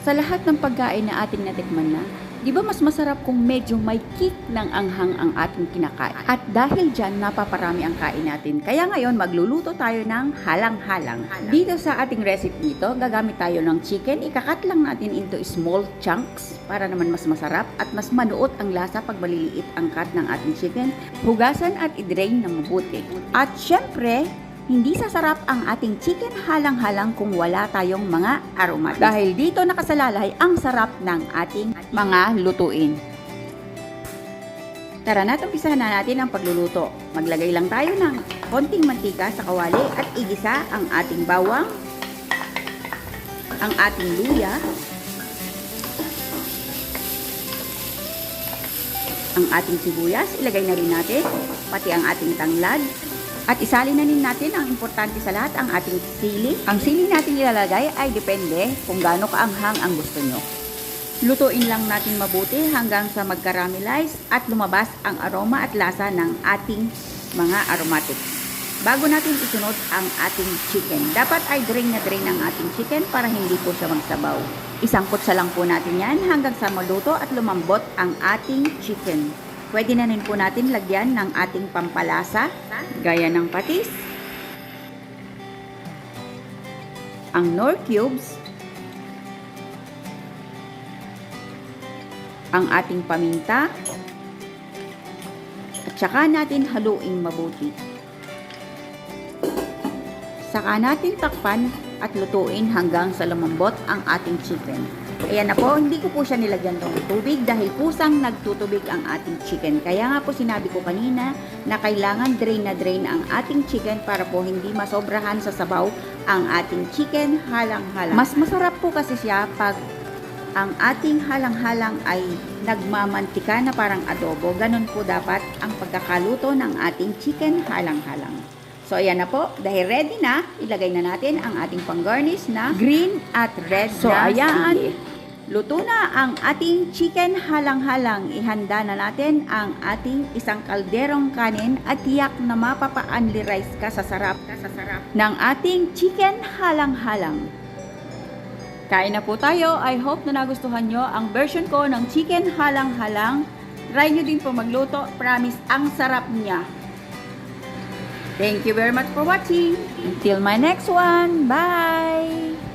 Sa lahat ng pagkain na ating natikman na, di ba mas masarap kung medyo may kick ng anghang ang ating kinakain? At dahil dyan, napaparami ang kain natin. Kaya ngayon, magluluto tayo ng halang-halang. Dito sa ating recipe ito, gagamit tayo ng chicken. Ikakat lang natin into small chunks para naman mas masarap at mas manuot ang lasa pag maliliit ang cut ng ating chicken. Hugasan at i-drain ng mabuti. At syempre, hindi sasarap ang ating chicken halang-halang kung wala tayong mga aromatics. Dahil dito nakasalalay ang sarap ng ating mga lutuin. Tara na, umpisahan na natin ang pagluluto. Maglagay lang tayo ng konting mantika sa kawali at igisa ang ating bawang, ang ating luya, ang ating sibuyas, ilagay na rin natin, pati ang ating tanglad. At isalin na rin natin ang importante sa lahat, ang ating sili. Ang sili natin ilalagay ay depende kung gaano kaanghang ang gusto nyo. Lutuin lang natin mabuti hanggang sa mag-caramelize at lumabas ang aroma at lasa ng ating mga aromatics. Bago natin isunod ang ating chicken, dapat ay drain na drain ang ating chicken para hindi po siya magsabaw. Isangkot sa lang po natin yan hanggang sa maluto at lumambot ang ating chicken. Pwede na rin po natin lagyan ng ating pampalasa, gaya ng patis, ang Knorr cubes, ang ating paminta, at saka natin haluin mabuti. Saka natin takpan at lutuin hanggang sa lumambot ang ating chicken. Ayan na po, hindi ko po siya nilagyan ng tubig dahil kusang nagtutubig ang ating chicken. Kaya nga po sinabi ko kanina na kailangan drain na drain ang ating chicken para po hindi masobrahan sa sabaw ang ating chicken halang-halang. Mas masarap po kasi siya pag ang ating halang-halang ay nagmamantika na parang adobo. Ganun po dapat ang pagkakaluto ng ating chicken halang-halang. So, ayan na po. Dahil ready na, ilagay na natin ang ating pang-garnish na green at red na ayan. Luto na ang ating chicken halang-halang. Ihanda na natin ang ating isang kalderong kanin at tiyak na mapapa-only rice ka sa sarap ng ating chicken halang-halang. Kain na po tayo. I hope na nagustuhan nyo ang version ko ng chicken halang-halang. Try nyo din po magluto. Promise, ang sarap niya. Thank you very much for watching. Until my next one. Bye!